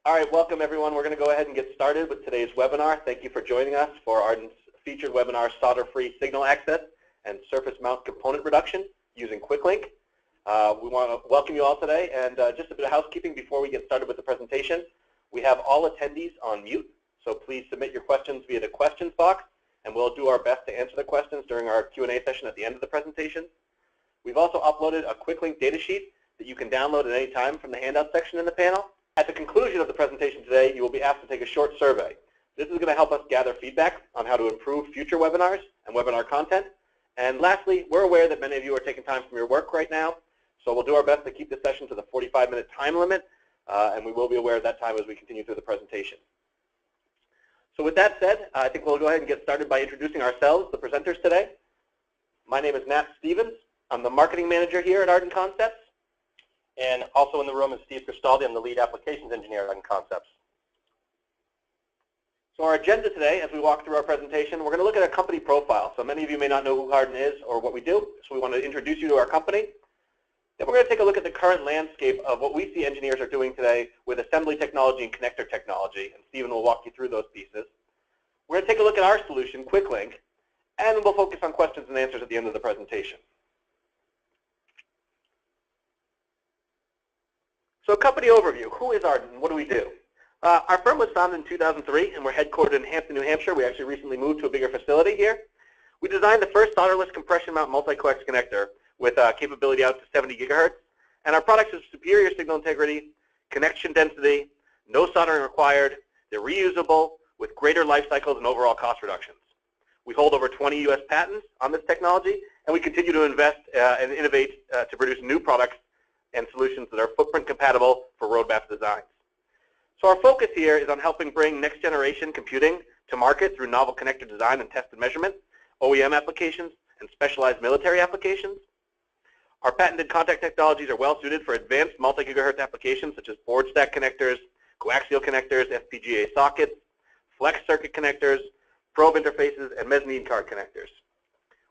All right, welcome everyone. We're going to go ahead and get started with today's webinar. Thank you for joining us for Ardent's featured webinar, Solder-Free Signal Access and Surface Mount Component Reduction using QUICKLINK. We want to welcome you all today, and just a bit of housekeeping before we get started with the presentation. We have all attendees on mute, so please submit your questions via the questions box, and we'll do our best to answer the questions during our Q&A session at the end of the presentation. We've also uploaded a QUICKLINK datasheet that you can download at any time from the handout section in the panel. At the conclusion of the presentation today, you will be asked to take a short survey. This is going to help us gather feedback on how to improve future webinars and webinar content. And lastly, we're aware that many of you are taking time from your work right now, so we'll do our best to keep the session to the 45-minute time limit, and we will be aware of that time as we continue through the presentation. So with that said, I think we'll go ahead and get started by introducing ourselves, the presenters today. My name is Nat Stevens. I'm the marketing manager here at Ardent Concepts. And also in the room is Steve Cristaldi. I'm the lead applications engineer at Ardent Concepts. So our agenda today, as we walk through our presentation, we're going to look at a company profile. So many of you may not know who Ardent is or what we do, so we want to introduce you to our company. Then we're going to take a look at the current landscape of what we see engineers are doing today with assembly technology and connector technology, and Stephen will walk you through those pieces. We're going to take a look at our solution, QUICKLINK, and we'll focus on questions and answers at the end of the presentation. So a company overview. Who is Ardent and what do we do? Our firm was founded in 2003 and we're headquartered in Hampton, New Hampshire. We actually recently moved to a bigger facility here. We designed the first solderless compression mount multi-coax connector with capability out to 70 gigahertz. And our products have superior signal integrity, connection density, no soldering required. They're reusable with greater life cycles and overall cost reductions. We hold over 20 US patents on this technology, and we continue to invest and innovate to produce new products and solutions that are footprint compatible for roadmap designs. So our focus here is on helping bring next generation computing to market through novel connector design and test and measurement, OEM applications, and specialized military applications. Our patented contact technologies are well suited for advanced multi-gigahertz applications such as board stack connectors, coaxial connectors, FPGA sockets, flex circuit connectors, probe interfaces, and mezzanine card connectors.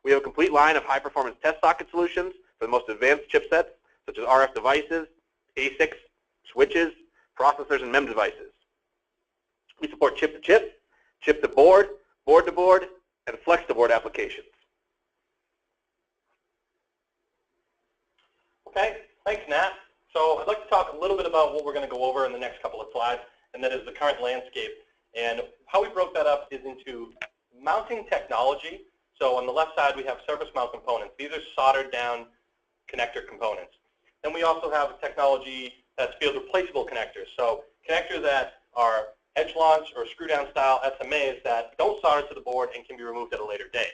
We have a complete line of high-performance test socket solutions for the most advanced chipsets, such as RF devices, ASICs, switches, processors, and MEMS devices. We support chip-to-chip, chip-to-board, board-to-board, and flex-to-board applications. Okay, thanks, Nat. So I'd like to talk a little bit about what we're going to go over in the next couple of slides, and that is the current landscape. And how we broke that up is into mounting technology. So on the left side, we have surface mount components. These are soldered down connector components. Then we also have a technology that's field replaceable connectors. So connectors that are edge launch or screw down style SMAs that don't solder to the board and can be removed at a later date.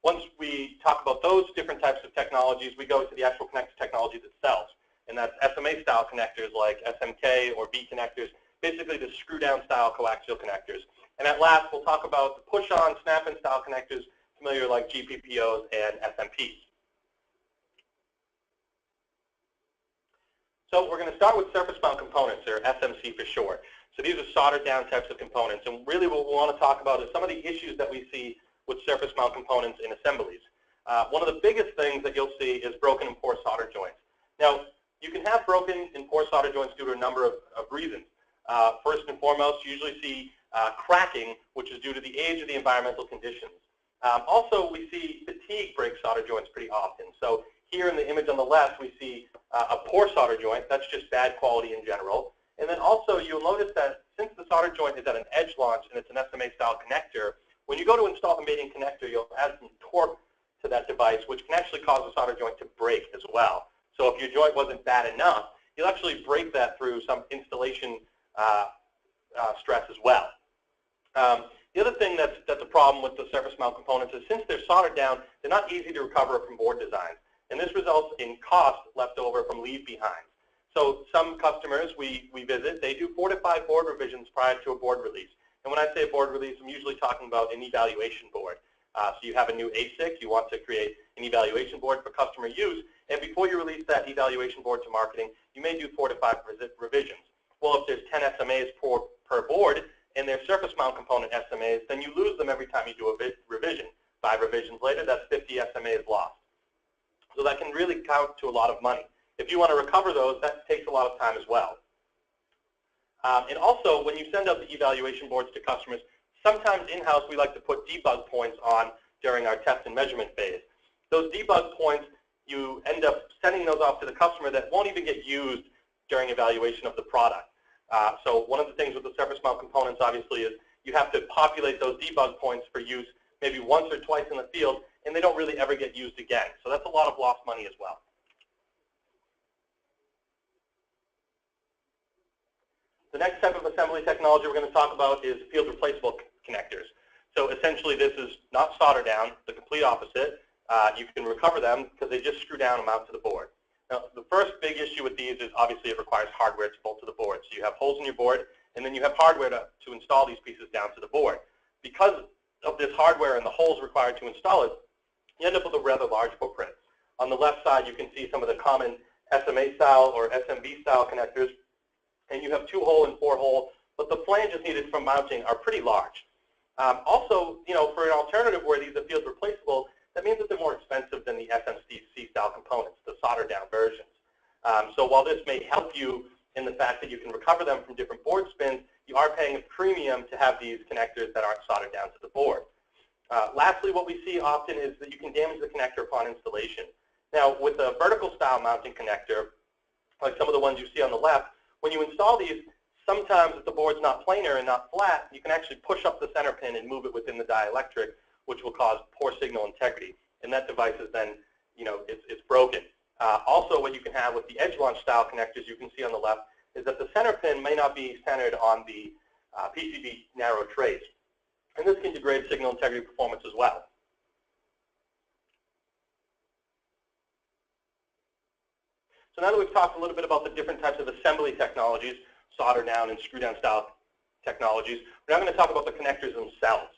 Once we talk about those different types of technologies, we go to the actual connector technologies itself. And that's SMA style connectors like SMK or B connectors, basically the screw down style coaxial connectors. And at last, we'll talk about the push on snap in style connectors, familiar like GPPOs and SMPs. So we're going to start with surface mount components, or SMC for short. So these are soldered down types of components. And really what we want to talk about is some of the issues that we see with surface mount components in assemblies. One of the biggest things that you'll see is broken and poor solder joints. Now, you can have broken and poor solder joints due to a number of reasons. First and foremost, you usually see cracking, which is due to the age of the environmental conditions. Also, we see fatigue break solder joints pretty often. So here in the image on the left, we see a poor solder joint. That's just bad quality in general. And then also, you'll notice that since the solder joint is at an edge launch and it's an SMA style connector, when you go to install a mating connector, you'll add some torque to that device, which can actually cause the solder joint to break as well. So if your joint wasn't bad enough, you'll actually break that through some installation stress as well. The other thing that's a problem with the surface mount components is since they're soldered down, they're not easy to recover from board designs. And this results in cost left over from leave behinds. So some customers we visit, they do 4 to 5 board revisions prior to a board release. And when I say board release, I'm usually talking about an evaluation board. So you have a new ASIC, you want to create an evaluation board for customer use, and before you release that evaluation board to marketing, you may do 4 to 5 revisions. Well, if there's 10 SMAs per board, and they're surface mount component SMAs, then you lose them every time you do a revision. 5 revisions later, that's 50 SMAs lost. So that can really count to a lot of money. If you want to recover those, that takes a lot of time as well. And also, when you send out the evaluation boards to customers, sometimes in-house we like to put debug points on during our test and measurement phase. Those debug points, you end up sending those off to the customer that won't even get used during evaluation of the product. So one of the things with the surface mount components, obviously, is you have to populate those debug points for use maybe once or twice in the field, and they don't really ever get used again. So that's a lot of lost money as well. The next type of assembly technology we're going to talk about is field replaceable connectors. So essentially, this is not solder down, the complete opposite. You can recover them because they just screw down and mount to the board. Now, the first big issue with these is obviously it requires hardware to bolt to the board. So you have holes in your board, and then you have hardware to install these pieces down to the board. Because of this hardware and the holes required to install it, you end up with a rather large footprint. On the left side, you can see some of the common SMA style or SMB style connectors, and you have 2-hole and 4-hole, but the flanges needed for mounting are pretty large. Also, for an alternative where these are field replaceable, that means that they're more expensive than the SMC style components, the soldered down versions. So while this may help you in the fact that you can recover them from different board spins, you are paying a premium to have these connectors that aren't soldered down to the board. Lastly, what we see often is that you can damage the connector upon installation. Now, with a vertical style mounting connector, like some of the ones you see on the left, when you install these, sometimes if the board's not planar and not flat, you can actually push up the center pin and move it within the dielectric, which will cause poor signal integrity. And that device is then, it's broken. Also, what you can have with the edge launch style connectors you can see on the left is that the center pin may not be centered on the PCB narrow trace. And this can degrade signal integrity performance as well. So now that we've talked a little bit about the different types of assembly technologies, solder down and screw down style technologies, we're now going to talk about the connectors themselves.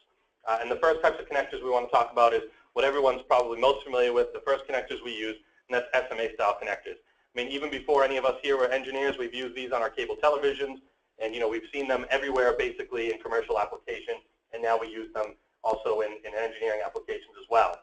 And the first types of connectors we want to talk about is what everyone's probably most familiar with, the first connectors we use, and that's SMA style connectors. I mean, even before any of us here were engineers, we've used these on our cable televisions, and we've seen them everywhere basically in commercial application, and now we use them also in engineering applications as well.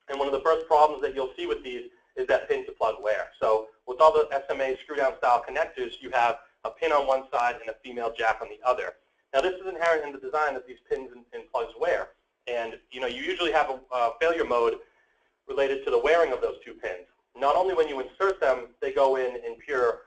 And one of the first problems that you'll see with these is that pin to plug wear. So with all the SMA screw down style connectors, you have a pin on one side and a female jack on the other. Now this is inherent in the design that these pins and plugs wear. And you usually have a failure mode related to the wearing of those two pins. Not only when you insert them, they go in pure,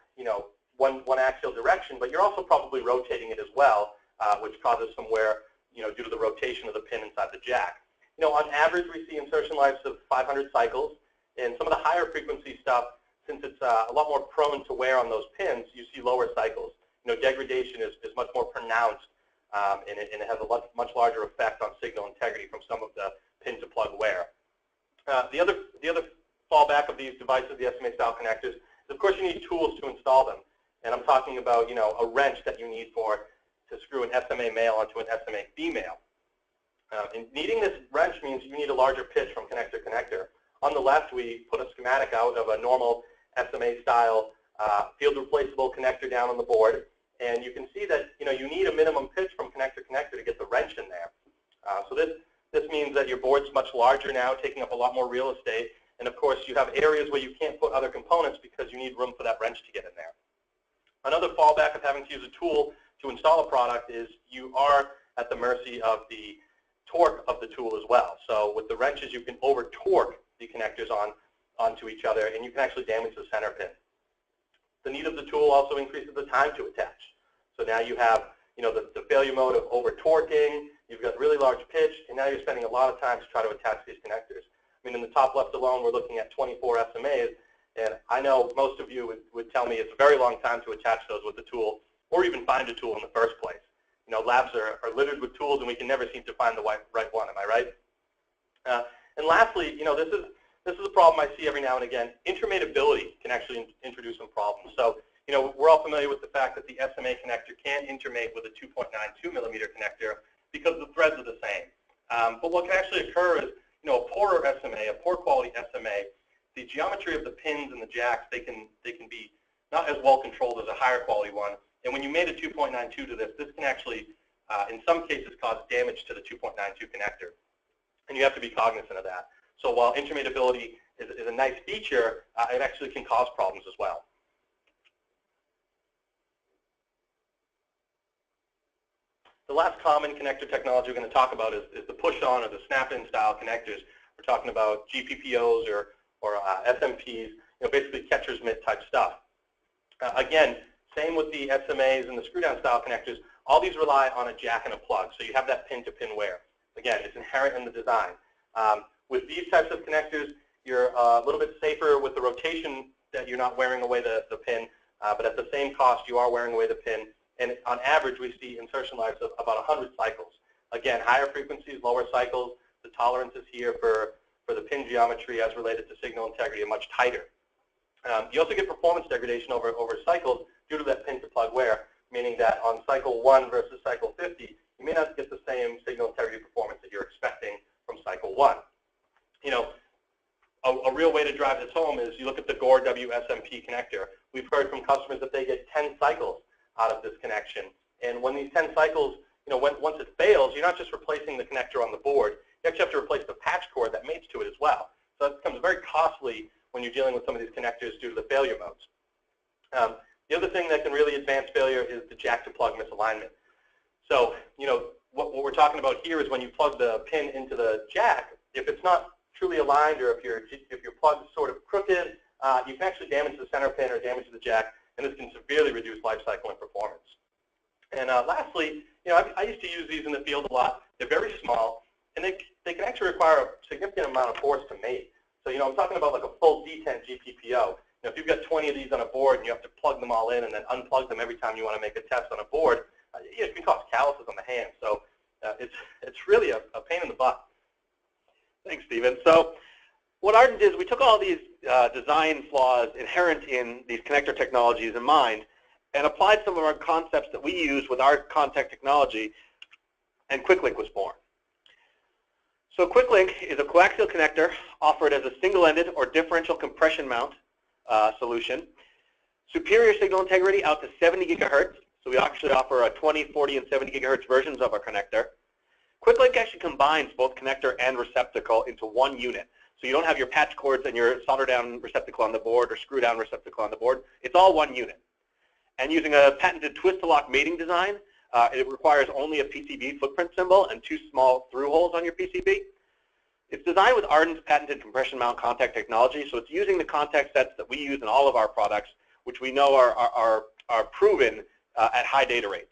one axial direction, but you're also probably rotating it as well, which causes some wear, due to the rotation of the pin inside the jack. On average, we see insertion lives of 500 cycles, and some of the higher frequency stuff, since it's a lot more prone to wear on those pins, you see lower cycles. Degradation is much more pronounced, and it has a much larger effect on signal integrity from some of the pin to plug wear. The other fallback of these devices, the SMA style connectors, is of course you need tools to install them. And I'm talking about a wrench that you need to screw an SMA male onto an SMA female. And needing this wrench means you need a larger pitch from connector to connector. On the left, we put a schematic out of a normal SMA style field replaceable connector down on the board, and you can see that you need a minimum pitch from connector to connector to get the wrench in there. So this means that your board's much larger now, taking up a lot more real estate, and of course you have areas where you can't put other components because you need room for that wrench to get in there. Another fallback of having to use a tool to install a product is you are at the mercy of the torque of the tool as well. So with the wrenches, you can over torque the connectors onto each other, and you can actually damage the center pin. The need of the tool also increases the time to attach. So now you have the failure mode of over torquing, you've got really large pitch, and now you're spending a lot of time to try to attach these connectors. I mean, in the top left alone, we're looking at 24 SMAs, and I know most of you would tell me it's a very long time to attach those with the tool, or even find a tool in the first place. Labs are littered with tools, and we can never seem to find the right one. Am I right? And lastly, this is a problem I see every now and again. Intermatability can actually introduce some problems. So, we're all familiar with the fact that the SMA connector can intermate with a 2.92 millimeter connector because the threads are the same. But what can actually occur is, a poorer SMA, a poor quality SMA, the geometry of the pins and the jacks, they can be not as well controlled as a higher quality one. And when you made a 2.92 to this can actually, in some cases, cause damage to the 2.92 connector. And you have to be cognizant of that. So while intermatability is a nice feature, it actually can cause problems as well. The last common connector technology we're going to talk about is the push-on or the snap-in style connectors. We're talking about GPPOs or SMPs, basically catcher's mitt type stuff. Again, same with the SMAs and the screw-down style connectors. All these rely on a jack and a plug, so you have that pin-to-pin wear. Again, it's inherent in the design. With these types of connectors, you're a little bit safer with the rotation, that you're not wearing away the pin, but at the same cost, you are wearing away the pin. And on average, we see insertion lives of about 100 cycles. Again, higher frequencies, lower cycles. The tolerances here for the pin geometry as related to signal integrity are much tighter. You also get performance degradation over cycles due to that pin-to-plug wear, meaning that on cycle 1 versus cycle 50, you may not get the same signal integrity performance that you're expecting from cycle 1. A real way to drive this home is you look at the Gore WSMP connector. We've heard from customers that they get 10 cycles out of this connection. And when these 10 cycles, once it fails, you're not just replacing the connector on the board. You actually have to replace the patch cord that mates to it as well. So that becomes very costly when you're dealing with some of these connectors due to the failure modes. The other thing that can really advance failure is the jack-to-plug misalignment. So, what we're talking about here is when you plug the pin into the jack, if it's not truly aligned or if your plug is sort of crooked, you can actually damage the center pin or damage the jack, and this can severely reduce life cycle and performance. And lastly, I used to use these in the field a lot. They're very small, and they can actually require a significant amount of force to mate. So, I'm talking about like a full D10 GPPO. If you've got 20 of these on a board and you have to plug them all in and then unplug them every time you want to make a test on a board, it can cause calluses on the hand. So it's really a pain in the butt. Thanks, Stephen. So what Ardent did is we took all these design flaws inherent in these connector technologies in mind and applied some of our concepts that we use with our contact technology, and QUICKLINK was born. So QUICKLINK is a coaxial connector offered as a single-ended or differential compression mount solution. Superior signal integrity out to 70 gigahertz. So we actually offer a 20, 40, and 70 gigahertz versions of our connector. QUICKLINK actually combines both connector and receptacle into one unit. So you don't have your patch cords and your solder down receptacle on the board or screw down receptacle on the board. It's all one unit. And using a patented twist-to-lock mating design, it requires only a PCB footprint symbol and 2 small through holes on your PCB. It's designed with Ardent's patented compression mount contact technology, so it's using the contact sets that we use in all of our products, which we know are proven at high data rates.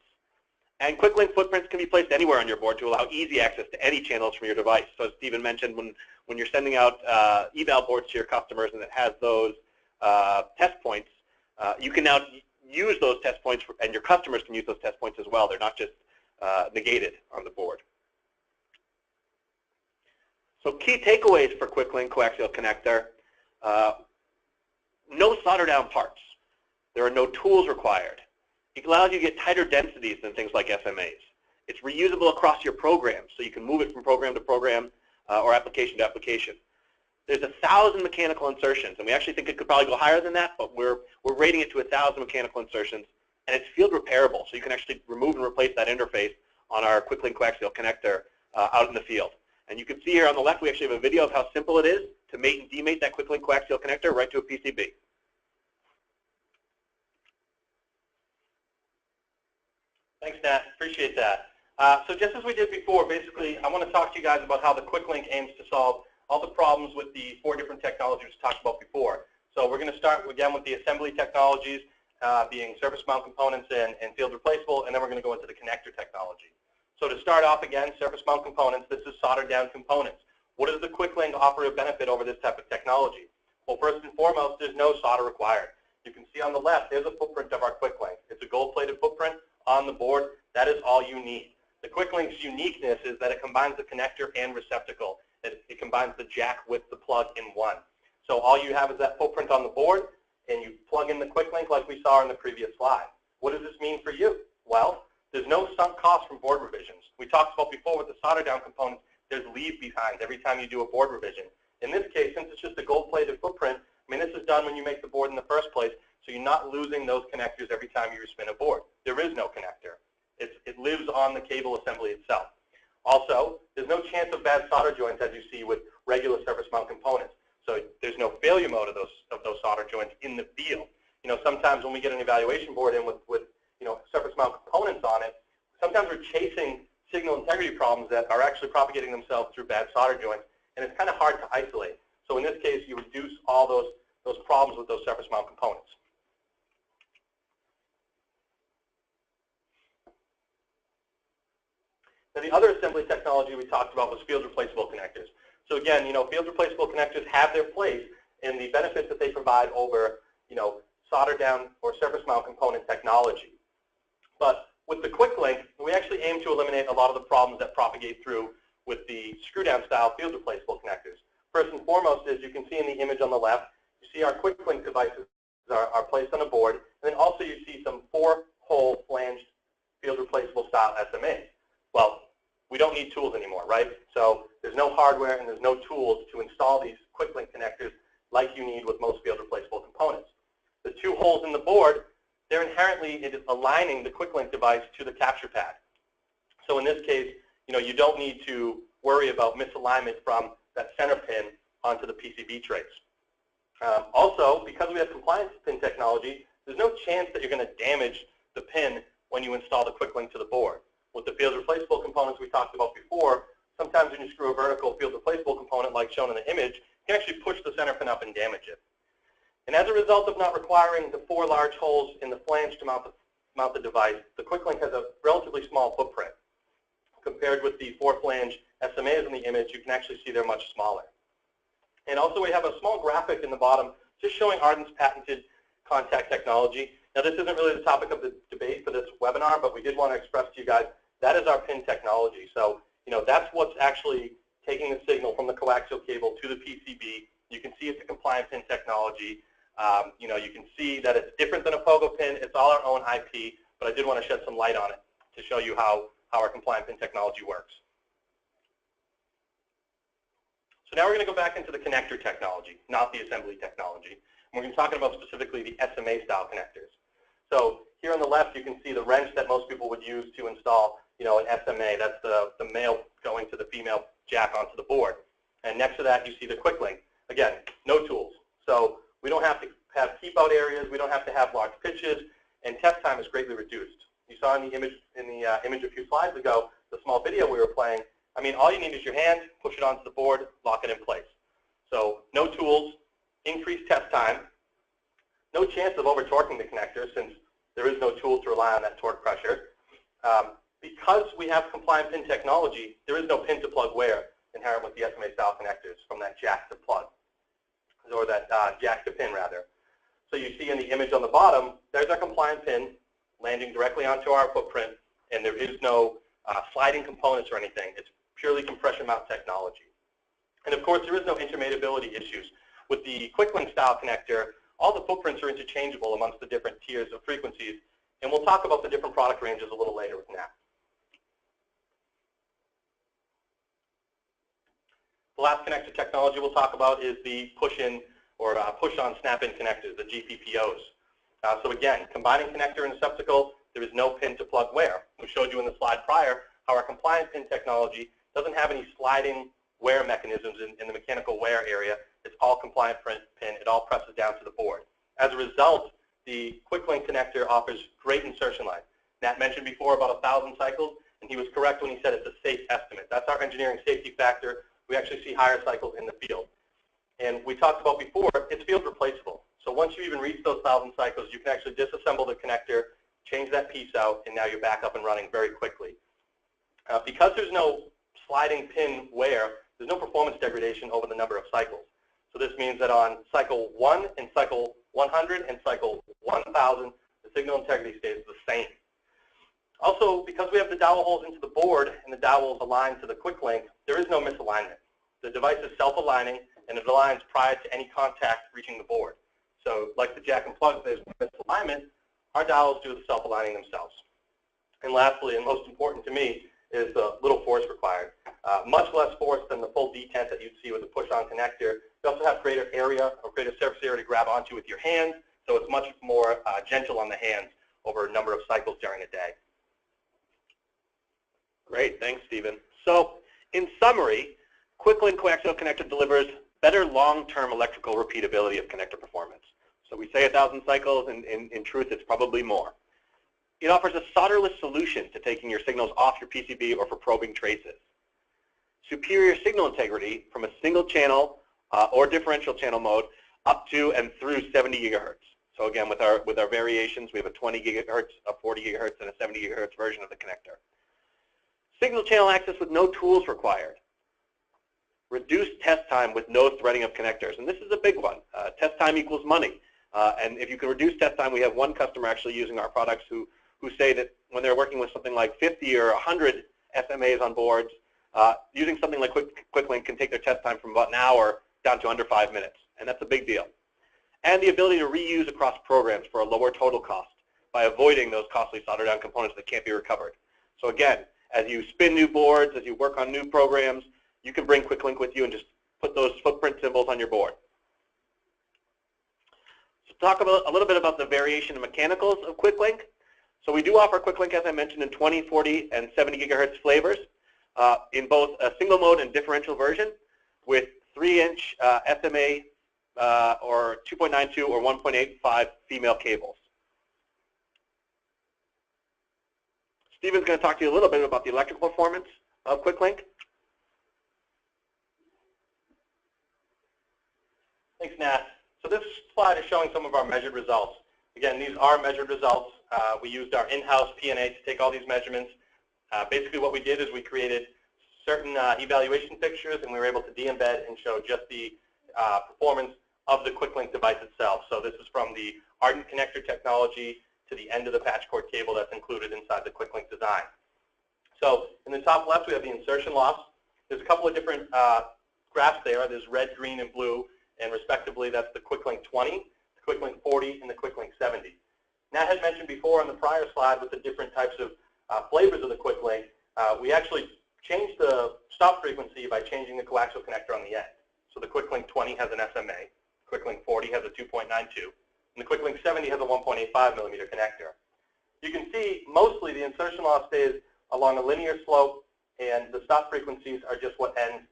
And QUICKLINK footprints can be placed anywhere on your board to allow easy access to any channels from your device. So as Stephen mentioned, when you're sending out eval boards to your customers and it has those test points, you can now use those test points, and your customers can use those test points as well. They're not just negated on the board. So key takeaways for QUICKLINK coaxial connector: no solder down parts. There are no tools required. It allows you to get tighter densities than things like SMAs. It's reusable across your program, so you can move it from program to program or application to application. There's 1,000 mechanical insertions, and we actually think it could probably go higher than that, but we're rating it to 1,000 mechanical insertions, and it's field repairable, so you can actually remove and replace that interface on our QUICKLINK coaxial connector out in the field. And you can see here on the left, we actually have a video of how simple it is to mate and demate that QUICKLINK coaxial connector right to a PCB. Thanks, Nat. Appreciate that. So just as we did before, basically, I want to talk to you guys about how the QUICKLINK aims to solve all the problems with the 4 different technologies we talked about before. So we're going to start again with the assembly technologies, being surface mount components and field replaceable, and then we're going to go into the connector technology. So to start off again, surface mount components, this is soldered down components. What does the QUICKLINK offer a benefit over this type of technology? Well, first and foremost, there's no solder required. You can see on the left, there's a footprint of our QUICKLINK. It's a gold-plated footprint on the board. That is all you need. The QUICKLINK's uniqueness is that it combines the connector and receptacle. It combines the jack with the plug in one. So all you have is that footprint on the board, and you plug in the QUICKLINK like we saw in the previous slide. What does this mean for you? Well, there's no sunk cost from board revisions. We talked about before with the solder down components, there's leave behind every time you do a board revision. In this case, since it's just a gold-plated footprint, this is done when you make the board in the first place, so you're not losing those connectors every time you spin a board. There is no connector. It lives on the cable assembly itself. Also, there's no chance of bad solder joints as you see with regular surface mount components. So there's no failure mode of those solder joints in the field. Sometimes when we get an evaluation board in with surface mount components on it, sometimes sometimes we're chasing signal integrity problems that are actually propagating themselves through bad solder joints, and it's kind of hard to isolate. So in this case, you reduce all those problems with those surface mount components. Now, the other assembly technology we talked about was field replaceable connectors. So again, field replaceable connectors have their place in the benefits that they provide over, solder down or surface mount component technology. But with the QUICKLINK, we actually aim to eliminate a lot of the problems that propagate through with the screw-down style field replaceable connectors. First and foremost is you can see in the image on the left, you see our QUICKLINK devices are placed on a board, and then also you see some 4-hole flanged field replaceable style SMAs. Well, we don't need tools anymore, right? So there's no hardware and there's no tools to install these QUICKLINK connectors like you need with most field replaceable components. The 2 holes in the board, they're inherently aligning the QUICKLINK device to the capture pad. So in this case, you don't need to worry about misalignment from that center pin onto the PCB trays. Also, because we have compliance pin technology, there's no chance that you're going to damage the pin when you install the QUICKLINK to the board. With the field replaceable components we talked about before, sometimes when you screw a vertical field replaceable component like shown in the image, you can actually push the center pin up and damage it. And as a result of not requiring the 4 large holes in the flange to mount the device, the QUICKLINK has a relatively small footprint. Compared with the 4 flange SMAs in the image, you can actually see they're much smaller. And also we have a small graphic in the bottom just showing Ardent's patented contact technology. Now this isn't really the topic of the debate for this webinar, but we did want to express to you guys that is our pin technology. So, that's what's actually taking the signal from the coaxial cable to the PCB. You can see it's a compliant pin technology. You can see that it's different than a pogo pin. It's all our own IP, but I did want to shed some light on it to show you how our compliant pin technology works. So now we're going to go back into the connector technology, not the assembly technology. And we're going to be talking about specifically the SMA style connectors. So here on the left, you can see the wrench that most people would use to install, an SMA. That's the male going to the female jack onto the board. And next to that, you see the QUICKLINK. Again, no tools. So we don't have to have keep-out areas. We don't have to have large pitches, and test time is greatly reduced. You saw in the image a few slides ago, the small video we were playing. I mean, all you need is your hand, push it onto the board, lock it in place. So no tools, increased test time, no chance of over-torquing the connector since there is no tool to rely on that torque pressure. Because we have compliant pin technology, there is no pin to plug wear inherent with the SMA style connectors from that jack to plug, or that jack to pin rather. So you see in the image on the bottom, there's our compliant pin landing directly onto our footprint, and there is no sliding components or anything. It's purely compression mount technology. And of course, there is no intermatability issues. With the QUICKLINK style connector, all the footprints are interchangeable amongst the different tiers of frequencies, and we'll talk about the different product ranges a little later with Nat. The last connector technology we'll talk about is the push-in or push-on snap-in connectors, the GPPOs. So again, combining connector and receptacle, there is no pin to plug wear. We showed you in the slide prior how our compliant pin technology doesn't have any sliding wear mechanisms in the mechanical wear area. It's all compliant pin. It all presses down to the board. As a result, the QUICKLINK connector offers great insertion life. Nat mentioned before about 1,000 cycles, and he was correct when he said it's a safe estimate. That's our engineering safety factor. We actually see higher cycles in the field. And we talked about before, it's field replaceable. So once you even reach those 1,000 cycles, you can actually disassemble the connector, change that piece out, and now you're back up and running very quickly. Because there's no sliding pin wear, there's no performance degradation over the number of cycles. So this means that on cycle 1 and cycle 100 and cycle 1,000, the signal integrity stays the same. Also, because we have the dowel holes into the board and the dowels aligned to the QUICKLINK, there is no misalignment. The device is self-aligning, and it aligns prior to any contact reaching the board. So like the jack and plug, there's misalignment, our dowels do the self-aligning themselves. And lastly, and most important to me, is the little force required. Much less force than the full detent that you'd see with a push-on connector. You also have greater area or greater surface area to grab onto with your hands, so it's much more gentle on the hands over a number of cycles during a day. Great, thanks, Stephen. So, in summary, QUICKLINK coaxial connector delivers better long-term electrical repeatability of connector performance. So we say 1,000 cycles, and in truth, it's probably more. It offers a solderless solution to taking your signals off your PCB or for probing traces. Superior signal integrity from a single channel or differential channel mode up to and through 70 gigahertz. So again, with our variations, we have a 20 gigahertz, a 40 gigahertz, and a 70 gigahertz version of the connector. Signal channel access with no tools required. Reduced test time with no threading of connectors. And this is a big one. Test time equals money. And if you can reduce test time, we have one customer actually using our products who say that when they're working with something like 50 or 100 SMAs on boards, using something like QUICKLINK can take their test time from about an hour down to under 5 minutes. And that's a big deal. And the ability to reuse across programs for a lower total cost by avoiding those costly solder-down components that can't be recovered. So again, as you spin new boards, as you work on new programs, you can bring QUICKLINK with you and just put those footprint symbols on your board. So talk about a little bit about the variation in mechanicals of QUICKLINK. So we do offer QUICKLINK, as I mentioned, in 20, 40, and 70 gigahertz flavors in both a single mode and differential version with 3-inch SMA or 2.92 or 1.85 female cables. Stephen's going to talk to you a little bit about the electrical performance of QUICKLINK. Thanks, Nat. So this slide is showing some of our measured results. Again, these are measured results. We used our in-house P&A to take all these measurements. Basically what we did is we created certain evaluation fixtures, and we were able to de-embed and show just the performance of the QUICKLINK device itself. So this is from the Ardent connector technology to the end of the patch cord cable that's included inside the QUICKLINK design. So in the top left, we have the insertion loss. There's a couple of different graphs there. There's red, green, and blue, and respectively, that's the QUICKLINK 20, the QUICKLINK 40, and the QUICKLINK 70. Nat had mentioned before on the prior slide with the different types of flavors of the QUICKLINK, we actually changed the stop frequency by changing the coaxial connector on the end. So the QUICKLINK 20 has an SMA, QUICKLINK 40 has a 2.92, and the QUICKLINK 70 has a 1.85 millimeter connector. You can see mostly the insertion loss stays along a linear slope, and the stop frequencies are just what ends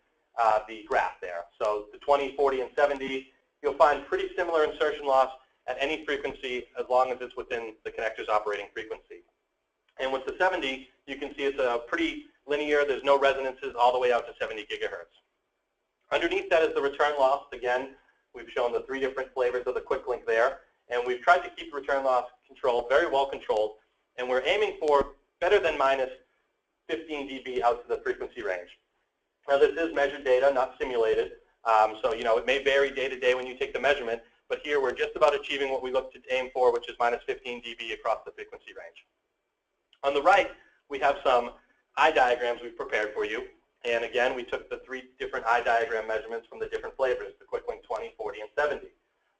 the graph there. So the 20, 40, and 70, you'll find pretty similar insertion loss at any frequency as long as it's within the connector's operating frequency. And with the 70, you can see it's a pretty linear. There's no resonances all the way out to 70 gigahertz. Underneath that is the return loss. Again, we've shown the 3 different flavors of the QUICKLINK there, and we've tried to keep return loss controlled, very well controlled, and we're aiming for better than minus 15 dB out to the frequency range. Now this is measured data, not simulated, so it may vary day to day when you take the measurement, but here we're just about achieving what we look to aim for, which is minus 15 dB across the frequency range. On the right, we have some eye diagrams we've prepared for you, and again, we took the 3 different eye diagram measurements from the different flavors, the QUICKLINK 20, 40, and 70.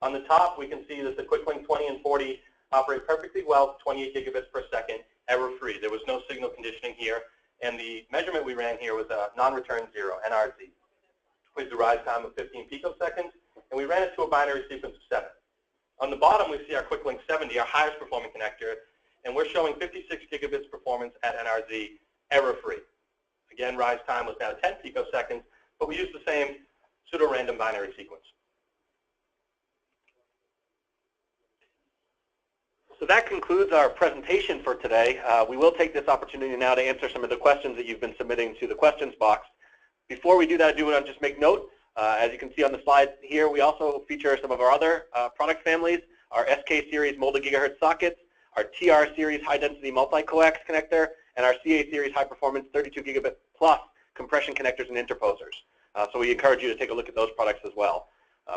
On the top, we can see that the QUICKLINK 20 and 40 operate perfectly well, 28 gigabits per second, error-free. There was no signal conditioning here, and the measurement we ran here was a non-return 0, NRZ, with the rise time of 15 picoseconds, and we ran it to a binary sequence of 7. On the bottom, we see our QUICKLINK 70, our highest performing connector, and we're showing 56 gigabits performance at NRZ, error-free. Again, rise time was down to 10 picoseconds, but we used the same pseudo-random binary sequence. So that concludes our presentation for today. We will take this opportunity now to answer some of the questions that you've been submitting to the questions box. Before we do that, I do want to just make note, as you can see on the slide here, we also feature some of our other product families, our SK series molded gigahertz sockets, our TR series high density multi-coax connector, and our CA series high performance 32 gigabit plus compression connectors and interposers. So we encourage you to take a look at those products as well.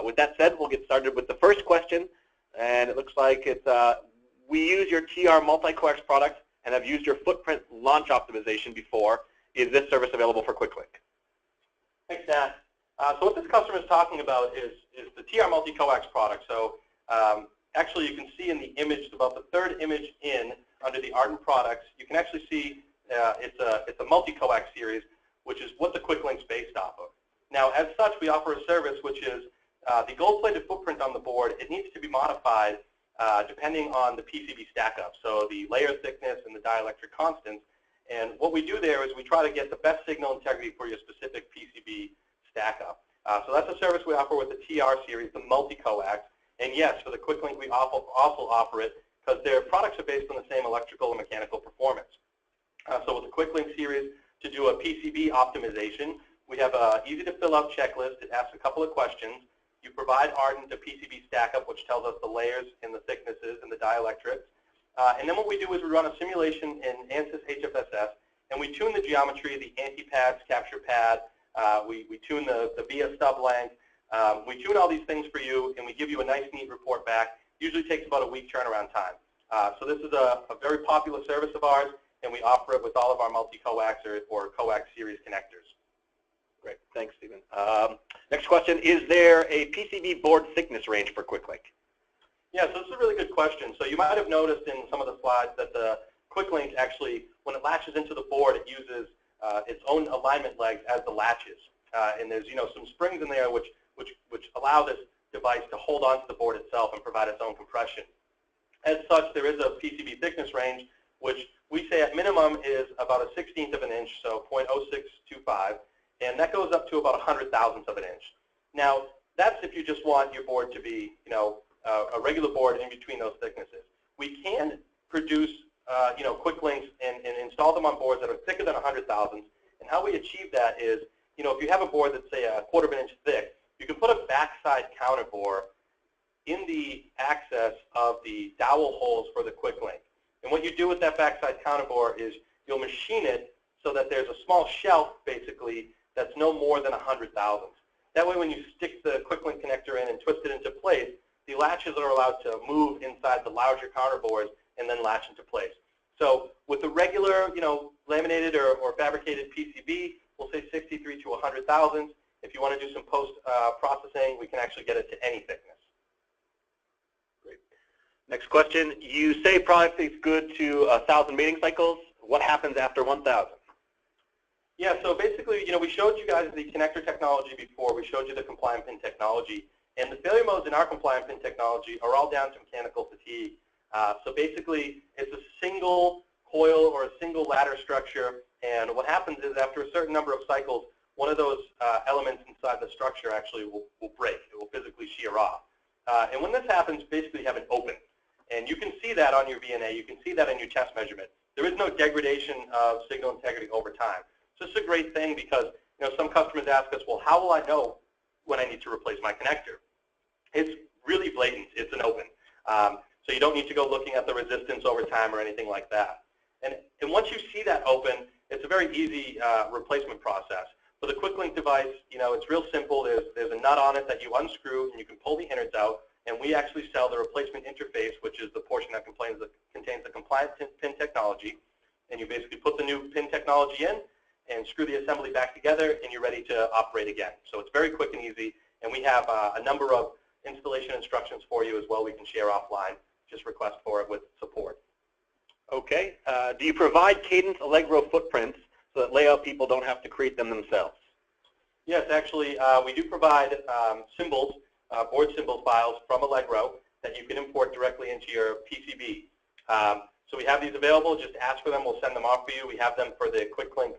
With that said, we'll get started with the first question, and it looks like it's, we use your TR multi-coax product and have used your footprint launch optimization before. Is this service available for QUICKLINK? Thanks, Nat. So what this customer is talking about is the TR multi-coax product. So actually you can see in the image, about the 3rd image in under the Ardent products, you can actually see it's a multi-coax series, which is what the QUICKLINK's based off of. Now, as such, we offer a service which is the gold-plated footprint on the board. It needs to be modified depending on the PCB stack-up, so the layer thickness and the dielectric constants. And what we do there is we try to get the best signal integrity for your specific PCB stack-up. So that's a service we offer with the TR series, the multi-coax. And yes, for the QUICKLINK, we also offer it because their products are based on the same electrical and mechanical performance. So with the QUICKLINK series, to do a PCB optimization, we have an easy-to-fill-out checklist. It asks a couple of questions. You provide Ardent a PCB stack-up, which tells us the layers and the thicknesses and the dielectrics. And then what we do is we run a simulation in ANSYS HFSS, and we tune the geometry, the anti-pads, capture pad. We tune the via stub length. We tune all these things for you, and we give you a nice, neat report back. Usually takes about a week turnaround time. So this is a very popular service of ours, and we offer it with all of our multi-coax or coax series connectors. Great. Thanks, Stephen. Next question, is there a PCB board thickness range for QUICKLINK? Yeah, so this is a really good question. So you might have noticed in some of the slides that the QUICKLINK actually, when it latches into the board, it uses its own alignment legs as the latches. And there's some springs in there which allow this device to hold onto the board itself and provide its own compression. As such, there is a PCB thickness range, which we say at minimum is about a 1/16 of an inch, so 0.0625, and that goes up to about a 100,000th of an inch. Now, that's if you just want your board to be, a regular board in between those thicknesses. We can produce, QUICKLINKs and install them on boards that are thicker than 100,000. And how we achieve that is, if you have a board that's, say, a 1/4 of an inch thick, you can put a backside counterbore in the access of the dowel holes for the QUICKLINK. And what you do with that backside counterbore is you'll machine it so that there's a small shelf, basically, that's no more than 100,000. That way, when you stick the QUICKLINK connector in and twist it into place, the latches are allowed to move inside the larger counterbores and then latch into place. So with the regular, laminated or fabricated PCB, we'll say 63 to 100,000. If you want to do some post-processing, we can actually get it to any thickness. Great. Next question. You say product is good to 1,000 mating cycles. What happens after 1,000? Yeah, so basically, we showed you guys the connector technology before. We showed you the compliant pin technology. And the failure modes in our compliant pin technology are all down to mechanical fatigue. So basically, it's a single coil or a single ladder structure. And what happens is after a certain number of cycles, one of those elements inside the structure actually will break. It will physically shear off. And when this happens, basically you have an open. And you can see that on your VNA. You can see that in your test measurement. There is no degradation of signal integrity over time. So this is a great thing because some customers ask us, well, how will I know when I need to replace my connector? It's really blatant. It's an open. So you don't need to go looking at the resistance over time or anything like that. And once you see that open, it's a very easy replacement process. For the QUICKLINK device, it's real simple. There's a nut on it that you unscrew, and you can pull the innards out. And we actually sell the replacement interface, which is the portion that contains the compliant pin technology. And you basically put the new pin technology in and screw the assembly back together, and you're ready to operate again. So it's very quick and easy. And we have a number of installation instructions for you as well we can share offline. Just request for it with support. Okay. Do you provide Cadence Allegro footprints so that layout people don't have to create them themselves? Yes, actually, we do provide symbols, board symbol files from Allegro that you can import directly into your PCB. So we have these available. Just ask for them. We'll send them off for you. We have them for the QUICKLINK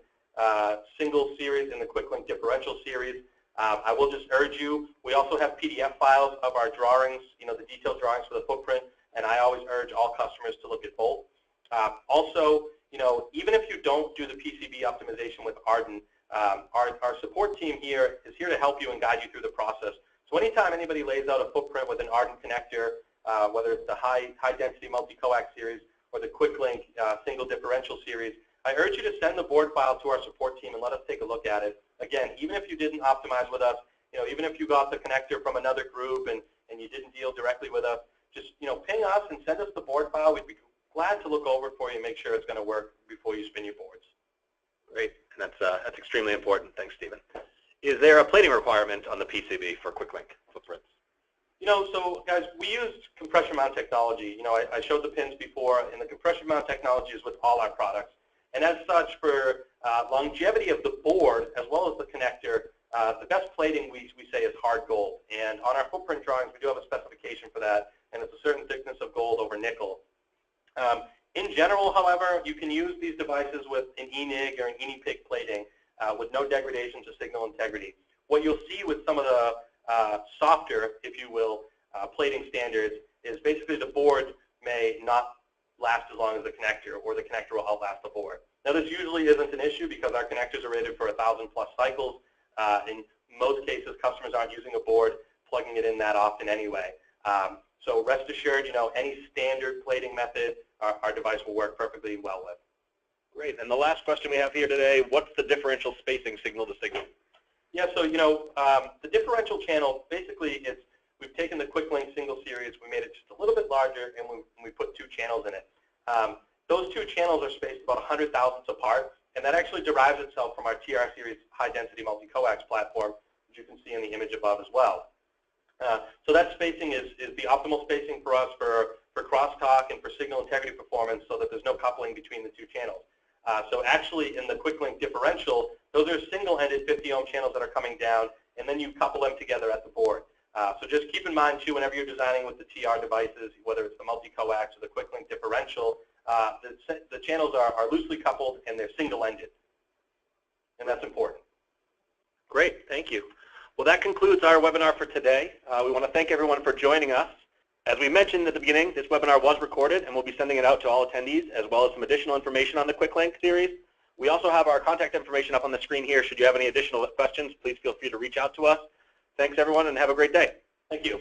single series and the QUICKLINK differential series. I will just urge you, we also have PDF files of our drawings, the detailed drawings for the footprint, and I always urge all customers to look at both. Also, even if you don't do the PCB optimization with Ardent, our support team here is here to help you and guide you through the process. So anytime anybody lays out a footprint with an Ardent connector, whether it's the high-density multi-coax series or the QUICKLINK single differential series, I urge you to send the board file to our support team and let us take a look at it. Again, even if you didn't optimize with us, even if you got the connector from another group and you didn't deal directly with us, just ping us and send us the board file. We'd be glad to look over it for you and make sure it's going to work before you spin your boards. Great, and that's extremely important. Thanks, Stephen. Is there a plating requirement on the PCB for QUICKLINK footprints? So guys, we use compression mount technology. I showed the pins before, and the compression mount technology is with all our products. And as such, for longevity of the board as well as the connector, the best plating we say is hard gold. And on our footprint drawings, we do have a specification for that, and it's a certain thickness of gold over nickel. In general, however, you can use these devices with an ENIG or an ENIPIG plating with no degradation to signal integrity. What you'll see with some of the softer, if you will, plating standards is basically the board may not last as long as the connector, or the connector will outlast the board. Now, this usually isn't an issue because our connectors are rated for 1,000+ cycles. In most cases, customers aren't using a board, plugging it in that often anyway. So rest assured, any standard plating method, our device will work perfectly well with. Great. And the last question we have here today, what's the differential spacing signal to signal? Yeah, so the differential channel, basically we've taken the QUICKLINK single series, we made it just a little bit larger, and we put 2 channels in it. Those 2 channels are spaced about 100 thousandths apart, and that actually derives itself from our TR series high-density multi-coax platform, which you can see in the image above as well. So that spacing is the optimal spacing for us for crosstalk and for signal integrity performance, so that there's no coupling between the 2 channels. So actually, in the QUICKLINK differential, those are single-ended 50-ohm channels that are coming down, and then you couple them together at the board. So just keep in mind, too, whenever you're designing with the TR devices, whether it's the multi-coax or the QUICKLINK differential, the channels are loosely coupled and they're single-ended, and that's important. Great, thank you. Well, that concludes our webinar for today. We want to thank everyone for joining us. As we mentioned at the beginning, this webinar was recorded, and we'll be sending it out to all attendees, as well as some additional information on the QUICKLINK series. We also have our contact information up on the screen here. Should you have any additional questions, please feel free to reach out to us. Thanks, everyone, and have a great day. Thank you.